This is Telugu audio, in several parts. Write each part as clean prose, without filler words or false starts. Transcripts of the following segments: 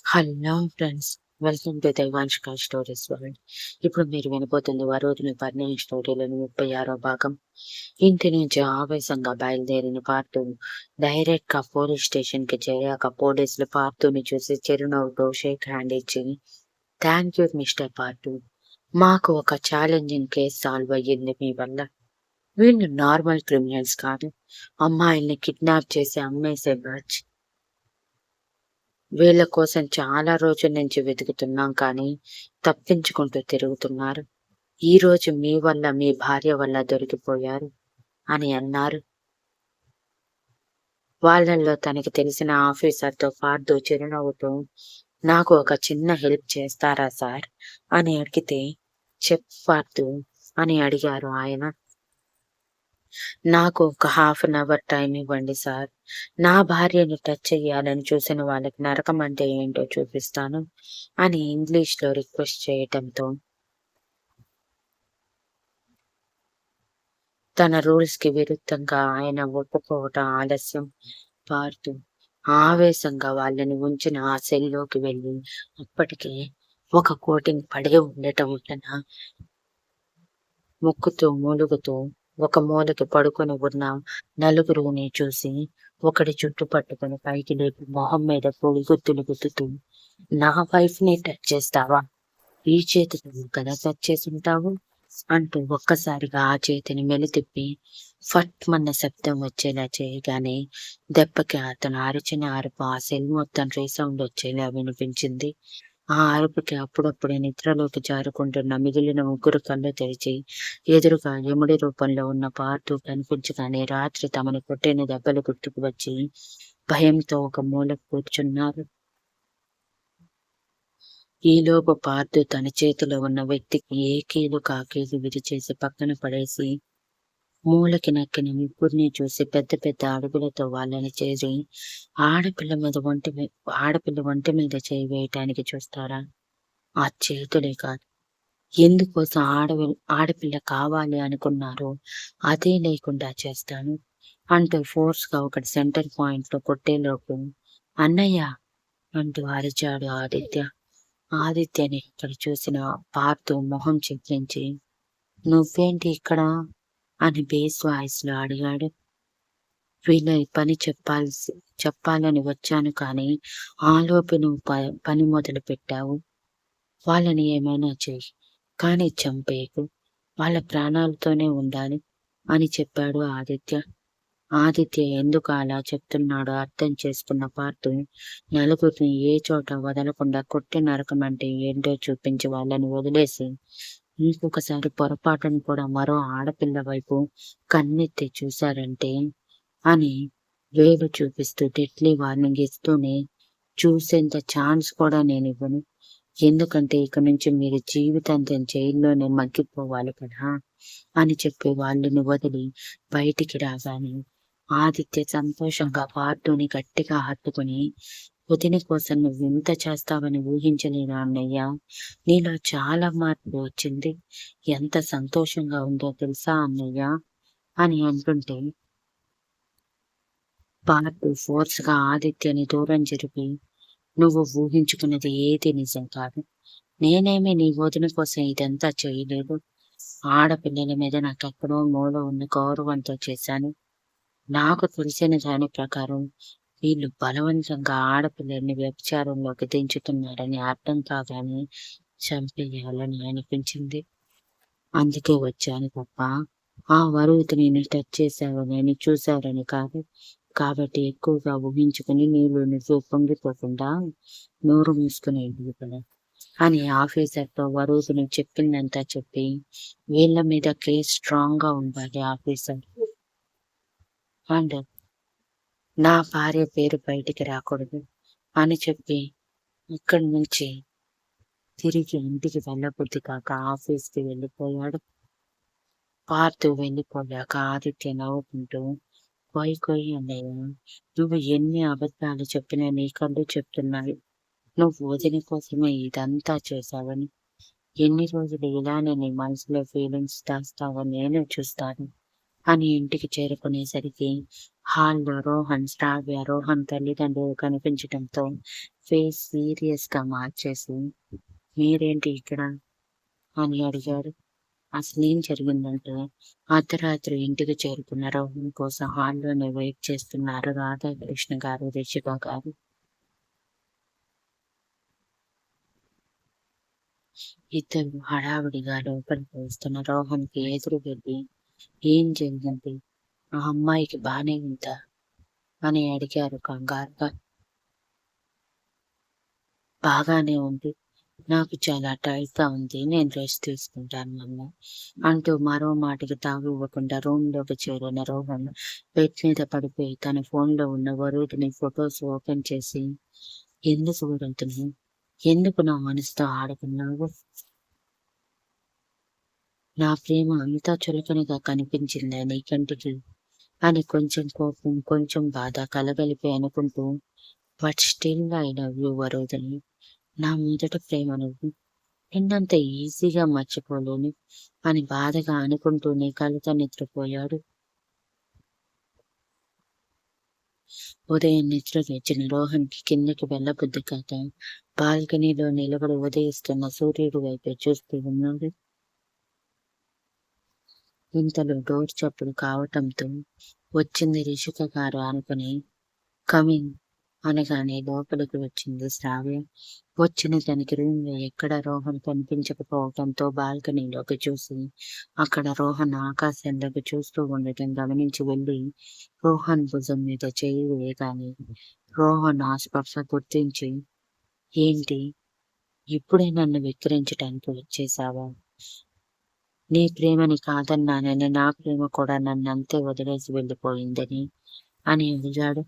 Hello friends. Welcome to Daivamsika stories world. ఇప్పుడు మీరు వినబోతుంది 'వరోధిని పరిణయం' స్టోరీలోని 36వ భాగం. ఇంటి నుంచి ఆవేశంగా బయలుదేరిన పార్థు డైరెక్ట్‌గా పోలీస్ స్టేషన్‌కి చేరాక పోలీసులు పార్థుని చూసి చిరునవ్వుతో షేక్ హ్యాండ్ ఇచ్చి, "థాంక్ యూ మిస్టర్ పార్థు. మాకు ఒక ఛాలెంజింగ్ కేస్ సాల్వ్ అయ్యింది మీ వల్ల. వీళ్ళు నార్మల్ క్రిమినల్స్ కాదు. అమ్మాయిల్ని కిడ్నాప్ చేసి అమ్మేసే బ్యాచ్. వీళ్ళ కోసం చాలా రోజుల నుంచి వెతుకుతున్నాం కానీ తప్పించుకుంటూ తిరుగుతున్నారు. ఈరోజు మీ వల్ల మీ భార్య వల్ల దొరికిపోయారు" అని అన్నారు. వాళ్ళల్లో తనకి తెలిసిన ఆఫీసర్‌తో పార్థు చిరునవ్వుతూ, "నాకు ఒక చిన్న హెల్ప్ చేస్తారా సార్" అని అడిగితే, "చెప్పు పార్థు" అని అడిగారు ఆయన. "నాకు ఒక హాఫ్ అన్ అవర్ టైం ఇవ్వండి సార్. నా భార్యని టచ్ చెయ్యాలని చూసిన వాళ్ళకి నరకం అంటే ఏంటో చూపిస్తాను" అని ఇంగ్లీష్‌లో రిక్వెస్ట్ చేయటంతో, తన రూల్స్‌కి విరుద్ధంగా ఆయన ఒప్పుకోవటం ఆలస్యం. పార్థు ఆవేశంగా వాళ్ళని ఉంచిన ఆ సెల్‌లోకి వెళ్ళి అప్పటికే ఒక కోటింగ్ పడే ఉండటం వలన ముక్కుతూ, మూలుగుతూ ఒక మూలకి పడుకొని ఉన్న నలుగురిని చూసి ఒకడి జుట్టు పట్టుకొని పైకి లేపి మొహం మీద పొడిగుద్దులు గుద్దుతూ, "నా వైఫ్‌ని టచ్ చేస్తావా? ఈ చేతితో కదా టచ్ చేసుంటావు" అంటూ ఒక్కసారిగా ఆ చేతిని మెలితిప్పి ఫట్మన్న శబ్దం వచ్చేలా చేయగానే దెబ్బకి అతను అరిచిన అరుపు ఆ సెల్ మొత్తం రీసౌండ్ వచ్చేలా వినిపించింది. ఆ అరుపుకి అప్పుడప్పుడే నిద్రలోకి జారుకుంటున్న మిగిలిన ముగ్గురు కళ్ళు తెరిచి ఎదురుగా యముడి రూపంలో ఉన్న పార్థు కనిపించగానే రాత్రి తమను కొట్టిన దెబ్బలు గుర్తుకు వచ్చి భయంతో ఒక మూలకు కూర్చున్నారు. ఈలోపు పార్థు తన చేతిలో ఉన్న వ్యక్తికి ఏ కీలు కాకీలు విరిచేసి పక్కన పడేసి మూలకి నక్కిన ముగ్గురిని చూసి పెద్ద పెద్ద అడుగులతో వాళ్ళని చేరి, ఆడపిల్ల ఒంటి మీద చేయి వేయటానికి చూస్తారా? ఆ చేతులే కాదు. ఎందుకోసం ఆడపిల్ల కావాలి అనుకున్నారో అదే లేకుండా చేస్తాను అంటూ ఫోర్స్‌గా ఒకటి సెంటర్ పాయింట్‌లో కొట్టేలోపు, "అన్నయ్య" అంటూ అరిచాడు ఆదిత్య. ఆదిత్యని ఇక్కడ చూసిన పార్థు మొహం చిట్లించి, "నువ్వేంటి ఇక్కడ" అని బేస్ వాయిస్‌లో అడిగాడు. "వీళ్ళ పని చెప్పాలని వచ్చాను కానీ ఆలోపు నువ్వు పని మొదలుపెట్టావు. వాళ్ళని ఏమైనా చెయ్యి. కానీ చంపేయకు. వాళ్ళ ప్రాణాలతోనే ఉండాలి" అని చెప్పాడు ఆదిత్య. ఆదిత్య ఎందుకు అలా చెప్తున్నాడో అర్థం చేసుకున్న పార్థు నలుగురిని ఏ చోట వదలకుండా కొట్టి నరకమంటే ఏంటో చూపించి వాళ్ళని వదిలేసి, ఇంకొకసారి పొరపాటున కూడా మరో ఆడపిల్ల వైపు కన్నెత్తి చూశారంటే అని వేలు చూపిస్తూ డెడ్లీ వార్నింగ్ ఇస్తూనే, "చూసేంత ఛాన్స్ కూడా నేనివ్వను. ఎందుకంటే ఇక నుంచి మీరు జీవితాంతం జైల్లోనే మగ్గిపోవాలి కదా" అని చెప్పి వాళ్ళని వదిలి బయటికి రాగానే ఆదిత్య సంతోషంగా పార్థుని గట్టిగా హత్తుకుని, "వదిన కోసం నువ్వింత చేస్తావని ఊహించలేదు అన్నయ్య. నీలో చాలా మార్పు వచ్చింది. ఎంత సంతోషంగా ఉందో తెలుసా అన్నయ్య" అని అంటుంటే, పార్థు ఫోర్స్‌గా ఆదిత్యని దూరం జరిపి, "నువ్వు ఊహించుకున్నది ఏదీ నిజం కాదు. నేనేమి నీ వదిన కోసం ఇదంతా చేయలేదు. ఆడపిల్లల మీద నాకెక్కడో మూల ఉన్న గౌరవంతో చేశాను. నాకు తెలిసిన దాని ప్రకారం వీళ్ళు బలవంతంగా ఆడపిల్లల్ని వ్యభిచారంలోకి దించుతున్నారని అర్థం కాగానే చంపేయాలని అనిపించింది. అందుకే వచ్చాను తప్ప ఆ వరుదిని టచ్ చేశావని చూశారని కాదు. కాబట్టి ఎక్కువగా ఊహించుకుని నువ్వు పొంగిపోకుండా నోరు మూసుకుని వెళ్ళు కదా" అని ఆఫీసర్‌తో వరుదిని చెప్పిందంతా చెప్పి, "వీళ్ళ మీద కేస్ స్ట్రాంగ్‌గా ఉండాలి ఆఫీసర్. అండ్ నా భార్య పేరు బయటికి రాకూడదు" అని చెప్పి అక్కడి నుంచి తిరిగి ఇంటికి వెళ్ళబుద్ధి కాక ఆఫీస్‌కి వెళ్ళిపోయాడు. పార్థు వెళ్ళిపోయాక ఆదిత్య నవ్వుకుంటూ, "కొయ్ కొయ్ అన్నయ్య, నువ్వు ఎన్ని అబద్ధాలు చెప్పినా నీ కళ్ళు చెప్తున్నాయి. నువ్వు వదిన కోసమే ఇదంతా చేశావని. ఎన్ని రోజులు ఇలానే నీ మనసులో ఫీలింగ్స్ దాస్తావో నేను చూస్తాను" అని ఇంటికి చేరుకునేసరికి హాల్‌లో రోహన్ తల్లిదండ్రులు కనిపించటంతో ఫేస్ సీరియస్‌గా మార్చేసి, "మీరేంటి ఇక్కడ?" అని అడిగాడు. అసలేం జరిగిందంటే, అర్ధరాత్రి ఇంటికి చేరుకున్న రోహన్ కోసం హాల్‌లోనే వెయిట్ చేస్తున్నారు రాధాకృష్ణ గారు, రిషిక గారు. ఇద్దరు హడావిడిగా లోపలికి వస్తున్న రోహన్‌కి ఎదురు వెళ్ళి, "ఏం జరిగింది? ఆ అమ్మాయికి బానే ఉందా?" అని అడిగారు కంగారుగా. "బాగానే ఉంది. నాకు చాలా టైట్‌గా ఉంది. నేను రెస్ట్ తీసుకుంటాను మమ్మీ" అంటూ మరో మాటకి తావివ్వకుండా రూమ్‌లోకి చేరిన రోహన్ బెడ్ మీద పడిపోయి తన ఫోన్‌లో ఉన్న వరుదిని ఫోటోస్ ఓపెన్ చేసి, "ఎందుకు వరుదిని? ఎందుకు నా మనసుతో ఆడుకున్నావు? నా ప్రేమ అంత చులకనగా కనిపించిందా నీ కంటికి?" అని కొంచెం కోపం, కొంచెం బాధ కలగలిపి అనుకుంటూ, "but still I love you Varudhini. నా మొదటి ప్రేమ నువ్వు. నిన్నంత ఈజీగా మర్చిపోలేను" అని బాధగా అనుకుంటూనే కలత నిద్రపోయాడు. ఉదయం నిద్ర లేచిన రోహన్‌కి కిందకి వెళ్ళబుద్ధి కాక బాల్కనీలో నిలబడి ఉదయిస్తున్న సూర్యుడి వైపే చూస్తూ ఉన్నాడు. ఇంతలో డోర్ చప్పుడు కావటంతో వచ్చింది రిషిక గారు అనుకుని కమింగ్ అనగానే లోపలికి వచ్చింది శ్రావ్య. వచ్చిన తనకి రూమ్‌లో ఎక్కడా రోహన్ కనిపించకపోవటంతో బాల్కనీలోకి చూసి, అక్కడ రోహన్ ఆకాశంలోకి చూస్తూ ఉండటం గమనించి వెళ్లి రోహన్ భుజం మీద చెయ్యి వేయగానే రోహన్ ఆ స్పర్శ గుర్తించి, "ఏంటి? ఇప్పుడే నన్ను వెక్కిరించటానికి వచ్చేశావా? నీ ప్రేమని కాదన్నానని నా ప్రేమ కూడా నన్నంతే వదిలేసి వెళ్ళిపోయిందని" అని అడిగాడు.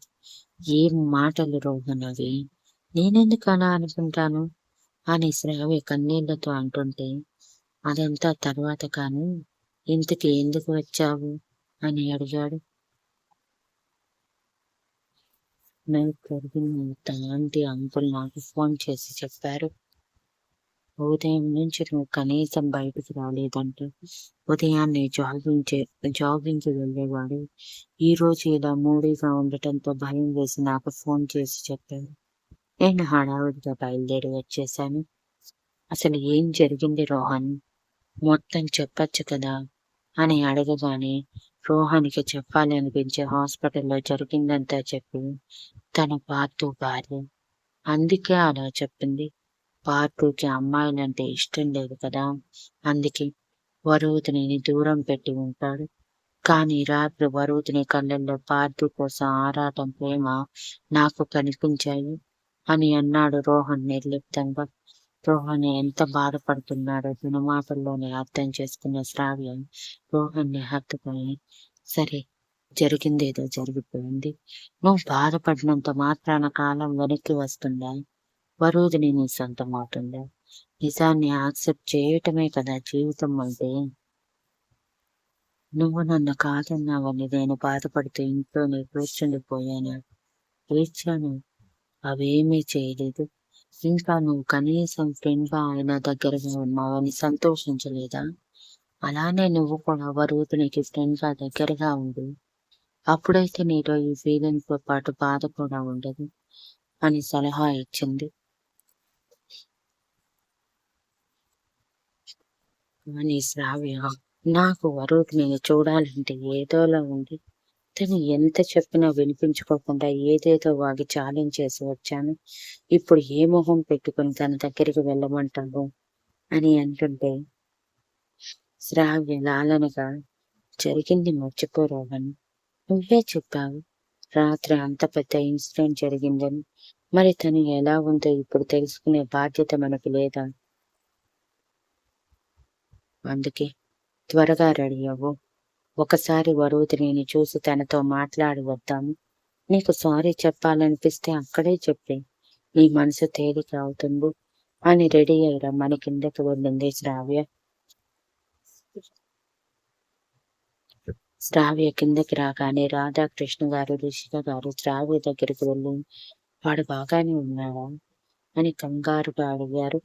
"ఏం మాటలు రోహన్ అవి? నేనెందుకు అలా అనుకుంటాను?" అని శ్రావ్య కన్నీళ్లతో అంటుంటే, "అదంతా తర్వాత కానీ, ఇంతకీ ఎందుకు వచ్చావు?" అని అడిగాడు. "నైట్ జరిగిందంత ఆంటీ, అంకుల్ నాకు ఫోన్ చేసి చెప్పారు. ఉదయం నుంచి నువ్వు కనీసం బయటికి రాలేదంట. ఉదయాన్నే జాగింగ్‌కి వెళ్ళేవాడు. ఈరోజు ఇలా మూడీగా ఉండటంతో భయం వేసి నాకు ఫోన్ చేసి చెప్పారు. నేను హడావుడిగా బయలుదేరి వచ్చేశాను. అసలు ఏం జరిగింది రోహన్? మొత్తం చెప్పొచ్చు కదా" అని అడగగానే రోహన్‌కి చెప్పాలి అనిపించి హాస్పిటల్‌లో జరిగిందంతా చెప్పి, తన పార్థు భార్య అందుకే అలా చెప్పింది. పార్థుకి అమ్మాయిలంటే ఇష్టం లేదు కదా! అందుకే వరూధినిని దూరం పెట్టి ఉంటాడు. కానీ రాత్రి వరూధిని కళ్ళల్లో పార్థు కోసం ఆరాటం, ప్రేమ నాకు కనిపించాయి అని అన్నాడు రోహన్ నిర్లిప్తంగా. రోహన్ ఎంత బాధపడుతున్నాడో తన మాటల్లోనే అర్థం చేసుకున్న శ్రావ్య రోహన్ని హత్తుకొని, "సరే, జరిగిందేదో జరిగిపోయింది. నువ్వు బాధపడినంత మాత్రాన కాలం వెనక్కి వస్తుందా? వరూధిని నీ సొంతమవుతుందా? నిజాన్ని యాక్సెప్ట్ చేయటమే కదా జీవితం అంటే. నువ్వు నన్ను కాదన్నావని నేను బాధపడుతూ ఇంట్లోనే కూర్చుండిపోయాను. ఏడ్చాను. అవేమీ చేయలేదు. ఇంకా నువ్వు కనీసం ఫ్రెండ్‌గా అయినా దగ్గరగా ఉన్నావని సంతోషించలేదా? అలానే నువ్వు కూడా వరూధినికి ఫ్రెండ్‌గా దగ్గరగా ఉండు. అప్పుడైతే నీలో ఈ ఫీలింగ్స్‌తో పాటు బాధ కూడా ఉండదు" అని సలహా ఇచ్చింది. కానీ శ్రావ్య, "నాకు వరూధినిని చూడాలంటే ఏదోలా ఉంది. తను ఎంత చెప్పినా వినిపించుకోకుండా ఏదేదో వాగి ఛాలెంజ్ చేసి వచ్చాను. ఇప్పుడు ఏ మొహం పెట్టుకొని తన దగ్గరికి వెళ్ళమంటావు" అని అంటుంటే, శ్రావ్య లాలనగా, "జరిగింది మర్చిపో రోహన్. నువ్వే చెప్పావు రాత్రి అంత పెద్ద ఇన్సిడెంట్ జరిగిందని. మరి తను ఎలా ఉందో ఇప్పుడు తెలుసుకునే బాధ్యత మనకు లేదా? అందుకే త్వరగా రెడీ అవ్వు. ఒకసారి వరూధినిని చూసి తనతో మాట్లాడి వద్దాము. నీకు సారీ చెప్పాలనిపిస్తే అక్కడే చెప్పేయ్. నీ మనసు తేలిక అవుతుంది" అని రెడీ అయి రమ్మని కిందకి వెళ్ళింది శ్రావ్య. శ్రావ్య కిందకి రాగానే రాధాకృష్ణ గారు, రిషిక గారు శ్రావ్య దగ్గరికి వెళ్ళి, "వాడు బాగానే ఉన్నాడా?" అని కంగారుగా అడిగారు.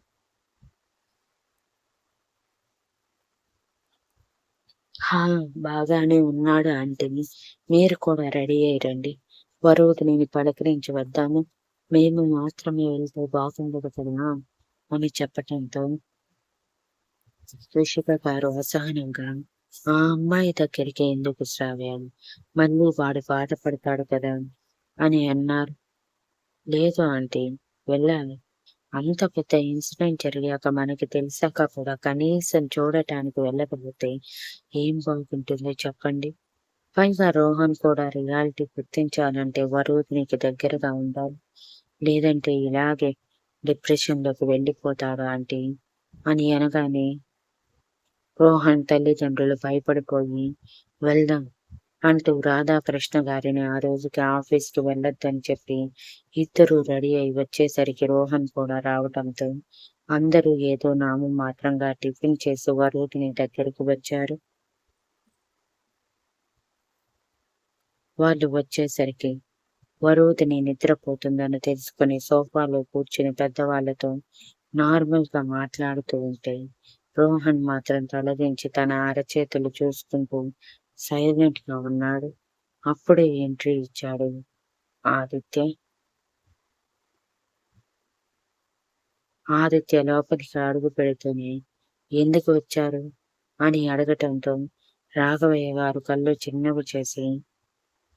హా! బాగానే ఉన్నాడు ఆంటీ. మీరు కూడా రెడీ అయ్యి రండి. వరుదినిని పలకరించి వద్దాము. మేము మాత్రమే వెళ్తే బాగుండదు కదా! అని చెప్పటంతో రిషిక గారు అసహనంగా ఆ అమ్మాయి దగ్గరికి ఎందుకు శ్రావ్య? మళ్ళీ వాడు బాధపడతాడు కదా! అని అన్నారు. లేదు ఆంటీ, వెళ్ళాలి. అంత పెద్ద ఇన్సిడెంట్ జరిగాక మనకి తెలిసాక కూడా కనీసం చూడటానికి వెళ్ళకపోతే ఏం బాగుంటుంది చెప్పండి? పైగా రోహన్ కూడా రియాలిటీ గుర్తించాలంటే వరూధినికి దగ్గరగా ఉండాలి. లేదంటే ఇలాగే డిప్రెషన్‌లోకి వెళ్ళిపోతాడు ఆంటీ అని అనగానే రోహన్ తల్లిదండ్రులు భయపడిపోయి వెళ్దాం అంటూ రాధాకృష్ణ గారిని ఆ రోజుకి ఆఫీస్‌కి వెళ్ళొద్దని చెప్పి ఇద్దరూ రెడీ అయి వచ్చేసరికి రోహన్ కూడా రావటంతో అందరూ ఏదో నామమాత్రంగా టిఫిన్ చేసి వరూధిని దగ్గరికి వచ్చారు. వాళ్ళు వచ్చేసరికి వరూధిని నిద్రపోతుందని తెలుసుకుని సోఫాలో కూర్చుని పెద్దవాళ్ళతో నార్మల్‌గా మాట్లాడుతూ ఉంటే రోహన్ మాత్రం తలదించి తన అరచేతులు చూసుకుంటూ సైలెంట్‌గా ఉన్నాడు. అప్పుడే ఎంట్రీ ఇచ్చాడు ఆదిత్య. ఆదిత్య లోపలికి అడుగు పెడుతూనే ఎందుకు వచ్చారు? అని అడగటంతో రాఘవయ్య గారు కళ్ళు చిన్నవి చేసి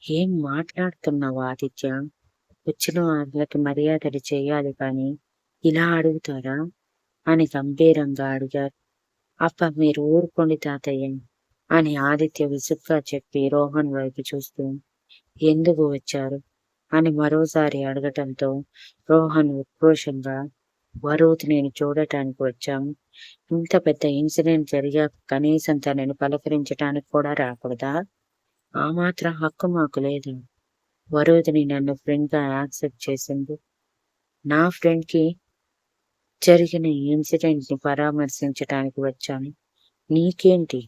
ఏం మాట్లాడుతున్నావు ఆదిత్య? వచ్చిన వాళ్ళకి మర్యాదలు చేయాలి కానీ ఇలా అడుగుతారా? అని గంభీరంగా అడిగారు. అబ్బా! మీరు ఊరుకోండి తాతయ్య అని ఆదిత్య విసుగ్గా చెప్పి రోహన్ వైపు చూస్తూ ఎందుకు వచ్చారు? అని మరోసారి అడగటంతో రోహన్ ఉక్రోషంగా వరూధినిని చూడటానికి వచ్చాము. ఇంత పెద్ద ఇన్సిడెంట్ జరిగాక కనీసం తనని పలకరించటానికి కూడా రాకూడదా? ఆ మాత్రం హక్కు మాకు లేదా? వరూధిని నన్ను ఫ్రెండ్‌గా యాక్సెప్ట్ చేసింది. నా ఫ్రెండ్‌కి జరిగిన ఇన్సిడెంట్‌ని పరామర్శించటానికి వచ్చాను. నీకేంటి?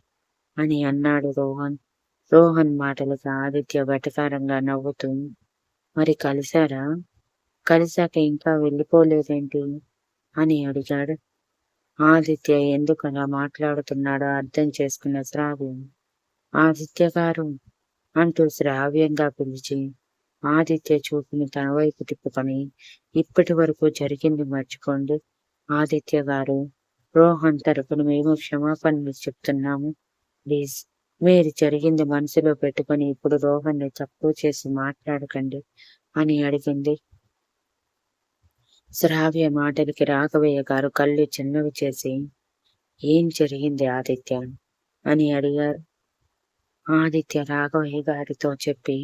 అని అన్నాడు రోహన్. రోహన్ మాటలకి ఆదిత్య వెటకారంగా నవ్వుతూ మరి కలిసారా? కలిసాక ఇంకా వెళ్ళిపోలేదేంటి? అని అడిగాడు. ఆదిత్య ఎందుకలా మాట్లాడుతున్నాడో అర్థం చేసుకున్న శ్రావ్య ఆదిత్య గారు అంటూ శ్రావ్యంగా పిలిచి ఆదిత్య చూపుని తన వైపు తిప్పుకొని ఇప్పటి వరకు జరిగింది మర్చిపోండి. ఆదిత్య గారు, రోహన్ తరపున మేము క్షమాపణలు చెప్తున్నాము. ప్లీజ్ మీరు జరిగింది మనసులో పెట్టుకొని ఇప్పుడు రోహన్ని తక్కువ చేసి మాట్లాడకండి అని అడిగింది. శ్రావ్య మాటలకి రాఘవయ్య గారు కళ్ళు చిన్నవి చేసి ఏం జరిగింది ఆదిత్య? అని అడిగారు. ఆదిత్య రాఘవయ్య గారితో చెప్పి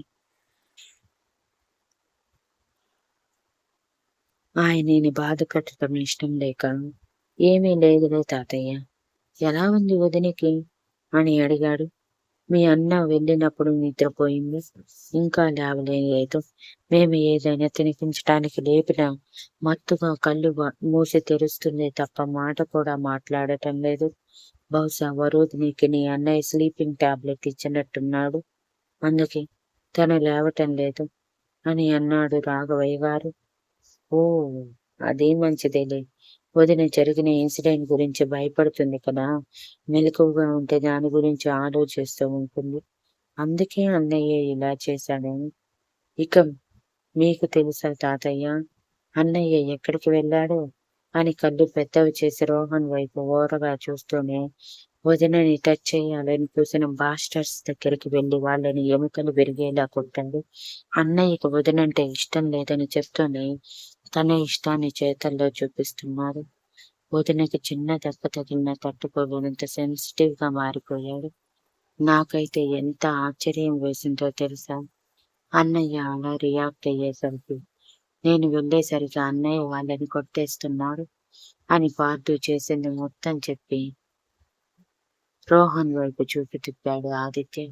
ఆయనని బాధ పెట్టడం ఇష్టం లేక ఏమీ లేదులే తాతయ్య. ఎలా ఉంది వదినికి? అని అడిగాడు. మీ అన్న వెళ్ళినప్పుడు నిద్రపోయింది. ఇంకా లేవలేదు. మేము ఏదైనా తినిపించటానికి లేపినా మత్తుగా కళ్ళు మూసి తెరుస్తుంది తప్ప మాట కూడా మాట్లాడటం లేదు. బహుశా వరూధినికి నీ అన్నయ్య స్లీపింగ్ టాబ్లెట్ ఇచ్చినట్టున్నాడు. అందుకే తను లేవటం లేదు అని అన్నాడు రాఘవయ్య గారు. ఓ! అదేం మంచిదేలే. వదిన జరిగిన ఇన్సిడెంట్ గురించి భయపడుతుంది కదా! మెలకువగా ఉంటే దాని గురించి ఆలోచిస్తూ ఉంటుంది. అందుకే అన్నయ్య ఇలా చేశాడేమో. ఇక మీకు తెలుసా తాతయ్య? అన్నయ్య ఎక్కడికి వెళ్ళాడో? అని కళ్ళు పెద్దవి చేసి రోహన్ వైపు ఓరగా చూస్తూనే వదినని టచ్ చేయాలని చూసిన బాస్టర్స్ దగ్గరికి వెళ్లి వాళ్ళని ఎముకలు విరిగేలా కొట్టాడు. అన్నయ్యకి వదినంటే ఇష్టం లేదని చెప్తూనే తన ఇష్టాన్ని చేతల్లో చూపిస్తున్నాడు. వదినకి చిన్న దెబ్బ తగిలినా తట్టుకోలేనంత సెన్సిటివ్ గా మారిపోయాడు. నాకైతే ఎంత ఆశ్చర్యం వేసిందో తెలుసా? అన్నయ్య అలా రియాక్ట్ అయ్యేసరికి. నేను వెళ్ళేసరికి అన్నయ్య వాళ్ళని కొట్టేస్తున్నాడు అని పార్థు చేసింది మొత్తం చెప్పి రోహన్ వైపు చూపు తిప్పాడు ఆదిత్య.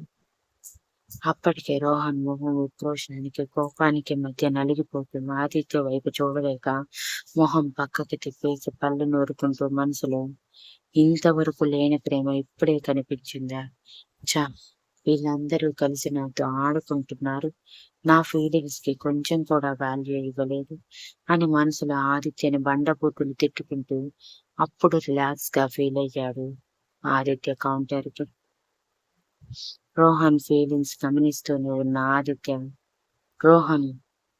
అప్పటికే రోహన్ మొహం ఉక్రోషానికి, కోపానికి మధ్య నలిగిపోతుంది. ఆదిత్య వైపు చూడలేక మొహం పక్కకి తిప్పేసి పళ్ళు నూరుకుంటూ మనసులో ఇంతవరకు లేని ప్రేమ ఇప్పుడే కనిపించిందా? ఛ! వీళ్ళందరూ కలిసి నాతో ఆడుకుంటున్నారు. నా ఫీలింగ్స్ కి కొంచెం కూడా వాల్యూ ఇవ్వలేదు అని మనసులో ఆదిత్యని బండబూతులు తిట్టుకుంటూ అప్పుడు రిలాక్స్ గా ఫీల్ అయ్యాడు ఆదిత్య కౌంటర్ కి. రోహన్ ఫీలింగ్స్ గమనిస్తూనే ఉన్న ఆదిత్య రోహన్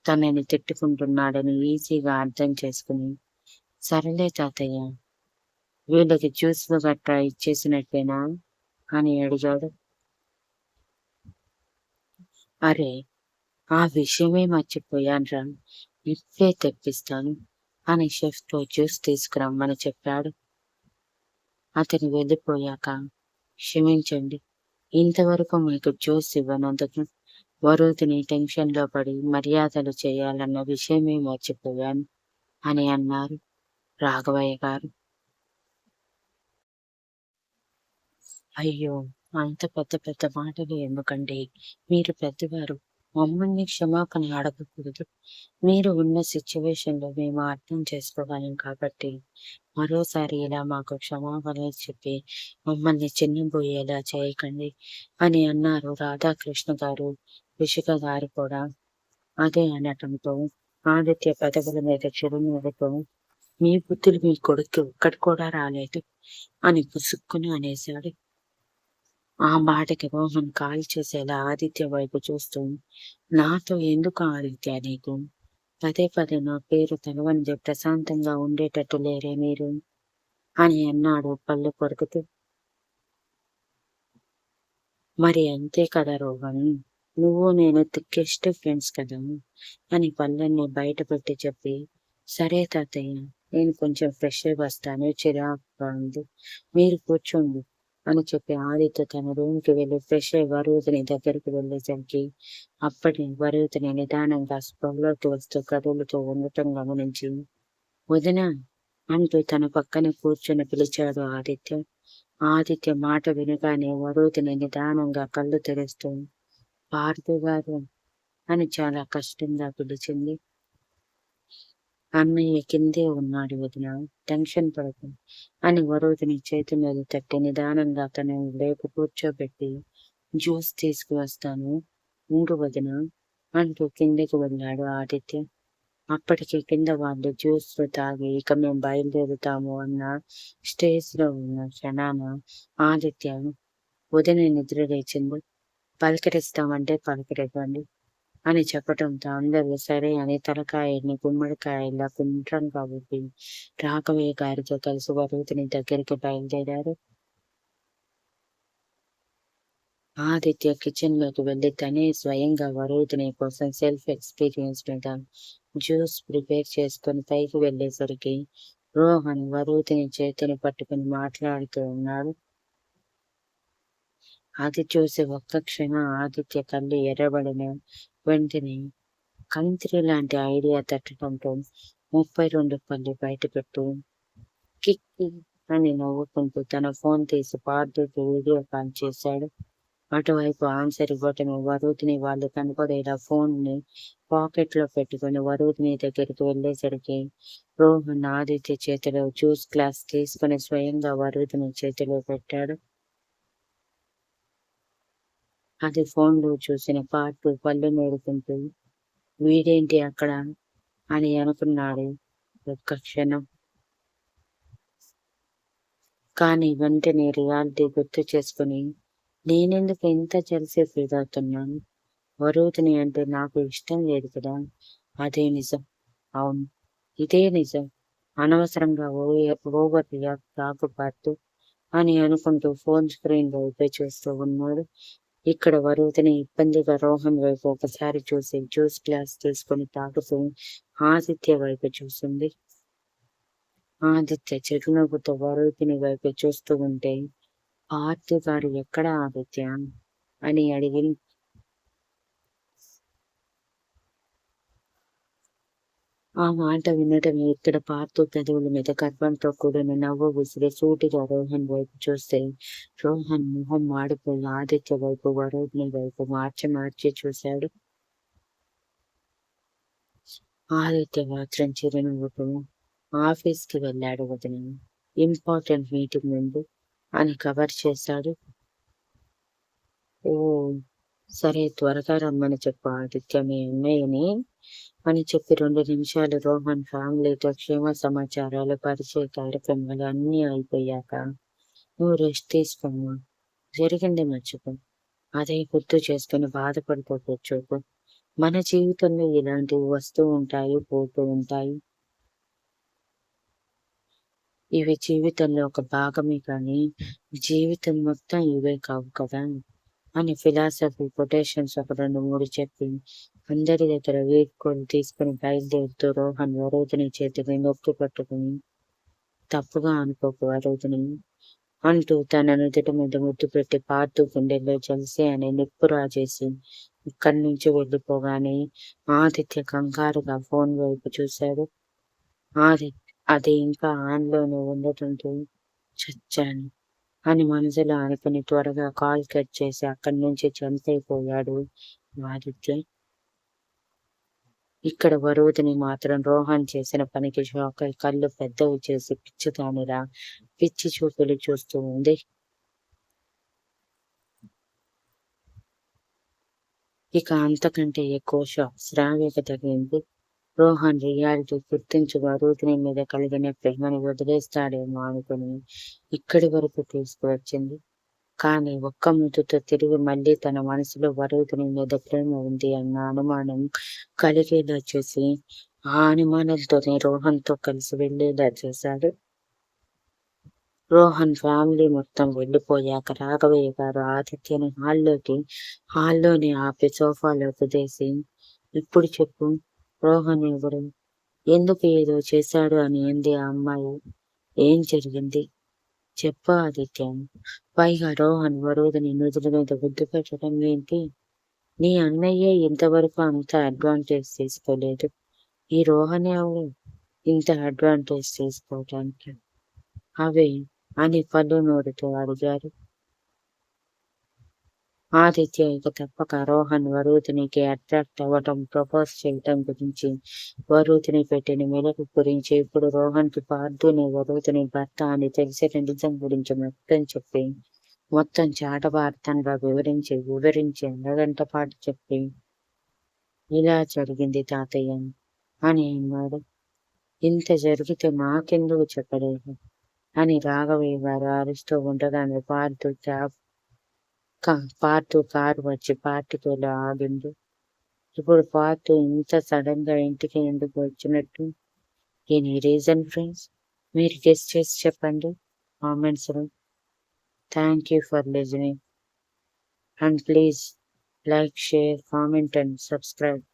తనని తిట్టుకుంటున్నాడని ఈజీగా అర్థం చేసుకుని, సరేలే తాతయ్య, వీళ్ళకి జ్యూస్లు గట్రా ఇచ్చేసినట్టేనా అని అడిగాడు. అరే, ఆ విషయమే మర్చిపోయాన్రా, ఇప్పుడే తెప్పిస్తాను అని షెఫ్తో జ్యూస్ తీసుకురమ్మని చెప్పాడు. అతను వెళ్ళిపోయాక, క్షమించండి, ఇంతవరకు మీకు జ్యూస్ ఇవ్వనందుకు. వరుదిని టెన్షన్లో పడి మర్యాదలు చేయాలన్న విషయమే మర్చిపోయాను అని అన్నారు రాఘవయ్య గారు. అయ్యో, అంత పెద్ద పెద్ద మాటలు ఎందుకండి? మీరు పెద్దవారు, మమ్మల్ని క్షమాపణ అడగకూడదు. మీరు ఉన్న సిచ్యువేషన్లో మేము అర్థం చేసుకోగలం కాబట్టి మరోసారి ఇలా మాకు క్షమాపణ చెప్పి మమ్మల్ని చిన్నబోయేలా చేయకండి అని అన్నారు రాధాకృష్ణ గారు. విషిక గారు కూడా అదే అనటంతో ఆదిత్య పెదవుల మీద చిరునవ్వుతో, మీ బుద్ధులు మీ కొడుకు ఒక్కటి కూడా రాలేదు అని పుసుక్కుని అనేశాడు. ఆ మాటకి రోహన్ కాల్ చేసేలా ఆదిత్య వైపు చూస్తూ, నాతో ఎందుకు ఆదిత్య నీకు? పదే పదే నా పేరు తెలవనిదే ప్రశాంతంగా ఉండేటట్టు లేరే మీరు అని అన్నాడు పళ్ళు కొరుకుతూ. మరి అంతే కదా రోహన్, నువ్వు నేను థిక్కెస్ట్ ఫ్రెండ్స్ కదా అని పళ్ళన్ని బయట పెట్టి చెప్పి, సరే తాతయ్య, నేను కొంచెం ఫ్రెష్ అయి వస్తాను, చిరాకుగా ఉంది, మీరు కూర్చోండి అని చెప్పి ఆదిత్య తన రూమ్కి వెళ్ళి ఫ్రెష్ అయి వరుదిని దగ్గరికి వెళ్ళేసరికి అప్పటి వరుదిని నిదానంగా స్పృహలోకి వస్తూ కదులుతూ ఉండటం గమనించి, వదిన అంటూ తన పక్కన కూర్చొని పిలిచాడు ఆదిత్య. ఆదిత్య మాట వినగానే వరుదిని నిదానంగా కళ్ళు తెరుస్తూ, పార్థు గారు అని చాలా కష్టంగా పిలిచింది. అన్నయ్య కిందే ఉన్నాడు వదిన, టెన్షన్ పడకు అని వరుదిని చేతి మీద తట్టి నిదానంగా తనని లేపు కూర్చోబెట్టి, జ్యూస్ తీసుకువస్తాను ఉండు వదిన అంటూ కిందకి వెళ్ళాడు ఆదిత్య. అప్పటికి కింద వాళ్ళు జ్యూస్ తాగి ఇక మేము బయలుదేరుతాము అన్న స్టేజ్ లో ఉన్న క్షణాన ఆదిత్య, వదిన నిద్ర లేచింది, పలకరిస్తామంటే పలకరివ్వండి అని చెప్పటంతో అందరూ సరే అని తలకాయని గుమ్మడికాయలా గుండ్రంగా ఊపి రాఘవయ్య గారితో కలిసి వరుదిని దగ్గరికి బయలుదేరారు. ఆదిత్య కిచెన్ లోకి వెళ్లి తనే స్వయంగా వరుదిని కోసం సెల్ఫ్ ఎక్స్పీరియన్స్ మీద జ్యూస్ ప్రిపేర్ చేసుకుని పైకి వెళ్లేసరికి రోహన్ వరుదిని చేతిని పట్టుకుని మాట్లాడుతూ ఉన్నాడు. అది చూసి ఒక్క క్షణం ఆదిత్య కళ్ళు ఎర్రబడిన వెంటనే కంత్రి లాంటి ఐడియా తట్టడంతో 32 పళ్ళు బయటపెట్టు కిక్కి అని నవ్వుకుంటూ తన ఫోన్ తీసి పార్థుకి వీడియో కాల్ చేశాడు. అటువైపు ఆన్సర్ ఇవ్వటమే వరుదిని వాళ్ళు కనపడేలా ఫోన్ ని పాకెట్ లో పెట్టుకుని వరుదిని దగ్గరికి వెళ్లేసరికి రోహన్ ఆదిత్య చేతిలో జ్యూస్ గ్లాస్ తీసుకుని స్వయంగా వరుదిని చేతిలో పెట్టాడు. అది ఫోన్ లో చూసిన పార్థు పళ్ళు నేడుకుంటూ, వీడేంటి అక్కడ అని అనుకున్నాడు ఒక్క క్షణం. కానీ వెంటనే రియాలిటీ గుర్తు చేసుకుని, నేనెందుకు ఇంత జెలసీ ఫీల్ అవుతున్నాను? వరుదిని అంటే నాకు ఇష్టం లేదు కదా. అదే నిజం. అవును, ఇదే నిజం. అనవసరంగా ఓవర్ రియాక్ట్ కాకు పార్థు అని అనుకుంటూ ఫోన్ స్క్రీన్ వైపే చూస్తూ ఉన్నాడు. ఇక్కడ వరుదిని ఇబ్బందిగా రోహన్ వైపు ఒకసారి చూసి జ్యూస్ గ్లాస్ తీసుకుని తాగుతూ ఆదిత్య వైపు చూసింది. ఆదిత్య చిరునవ్వుతో వరుదిని వైపు చూస్తూ ఉంటే, పార్థు గారు ఎక్కడ ఆదిత్య అని అడిగి ఆ మాట వినటమే ఇక్కడ పార్థు పెదవుల మీద గర్వంతో కూడిన నవ్వు విసిరి సూటిగా రోహన్ వైపు చూస్తే రోహన్ మొహం మాడిపోయి ఆదిత్య వైపు వరుదిని వైపు మార్చి మార్చి చూశాడు. ఆదిత్య మాత్రం చిరునవ్వుతో, ఆఫీస్కి వెళ్ళాడు వదిన, ఇంపార్టెంట్ మీటింగ్ ఉంది అని కవర్ చేశాడు. ఓ సరే, త్వరగా రమ్మని చెప్పు ఆదిత్య మీ అన్నయ్యని అని చెప్పి 2 నిమిషాలు రోహన్ ఫ్యామిలీతో క్షేమ సమాచారాలు పరిచయ కార్యక్రమాలు అన్నీ అయిపోయాక, నువ్వు రెస్ట్ తీసుకోమ్మా, జరిగింది మర్చిపో అదే గుర్తు చేసుకొని బాధపడుతూ కూర్చోకు. మన జీవితంలో ఇలాంటివి వస్తూ ఉంటాయి, పోతూ ఉంటాయి. ఇవి జీవితంలో ఒక భాగమే కానీ, జీవితం మొత్తం ఇవే కావు కదా! అని ఫిలాసఫీ కొటేషన్స్ ఒక 2, 3 చెప్పి, అందరి దగ్గర వీడ్కోలు తీసుకొని బయలుదేరుతూ రోహన్ వరోధిని చేతిని నొక్కి పట్టుకుని, "తప్పుగా అనుకోకు వరోధిని" అంటూ తన నుదుటి మీద ముద్దు పెట్టి పార్థు గుండెల్లో జలసి అనే నిప్పు రాజేసి ఇక్కడి నుంచి వెళ్ళిపోగానే ఆదిత్య కంగారుగా ఫోన్ వైపు చూశాడు. అది ఇంకా ఆన్‌లోనే ఉండటంతో చచ్చాను అని మనసులో అనుకుని త్వరగా కాల్ కట్ చేసి అక్కడి నుంచి జంపైపోయాడు ఆదిత్య. ఇక్కడ వరూధిని మాత్రం రోహన్ చేసిన పనికి షాకై కళ్ళు పెద్దవి చేసి పిచ్చిదానిలా పిచ్చి చూపులు చూస్తూ ఉంది. ఇక అంతకంటే ఎక్కువ షాక్ శ్రావ్యకి తగిలింది. రోహన్ రియాలిటీ గుర్తించి వరూధిని మీద కలిగిన ప్రేమని వదిలేస్తాడేమో అనుకుని ఇక్కడి వరకు తీసుకువచ్చింది. కానీ ఒక్క ముద్దుతో తిరిగి మళ్ళీ తన మనసులో వరూధిని మీద ప్రేమ ఉంది అన్న అనుమానం కలిగేలా చేసి, ఆ అనుమానంతోనే రోహన్‌తో కలిసి వెళ్ళేలా చేశాడు. రోహన్ ఫ్యామిలీ మొత్తం వెళ్ళిపోయాక రాఘవయ్య గారు ఆదిత్యని హాల్లోనే ఆపి సోఫాలో కుదేసి, "ఇప్పుడు చెప్పు, రోహన్ ఎవరు? ఎందుకు ఏదో చేశాడు అని అంది ఆ అమ్మాయి. ఏం జరిగింది? చెప్పు ఆదిత్య." పైగా రోహన్ వరూధిని నుదుటి మీద ముద్దు పెట్టడం ఏంటి? నీ అన్నయ్యే ఇంతవరకు అంత అడ్వాంటేజ్ తీసుకోలేదు. ఈ రోహన్ ఎవరు ఇంత అడ్వాంటేజ్ తీసుకోవటానికి? అవే అని పళ్ళు నోరుతూ అడిగారు. ఆదిత్య ఇక తప్పక రోహన్ వరూధినికి అట్రాక్ట్ అవ్వటం, ప్రపోజ్ చేయటం గురించి, వరూధిని పెట్టిన మెలకు గురించి, ఇప్పుడు రోహన్‌కి పార్థునే వరూధిని భర్త అని తెలిసిన నిజం గురించి మొత్తం చెప్పి, మొత్తం చాటభారతంగా వివరించి అరగంట పాటు చెప్పి, "ఇలా జరిగింది తాతయ్య" అని అన్నాడు. "ఇంత జరిగితే నాకెందుకు చెప్పలేదు?" అని రాఘవయ్య గారు అరుస్తూ ఉండగానే పార్థు కారు వచ్చి పార్టీలో ఆగింది. ఇప్పుడు పార్థు ఇంత సడన్‌గా ఇంటికి ఎందుకు వచ్చినట్టు? Any reason friends? మీరు గెస్ చేసి చెప్పండి కామెంట్స్‌లో. Thank you for listening and please like, share, comment and subscribe.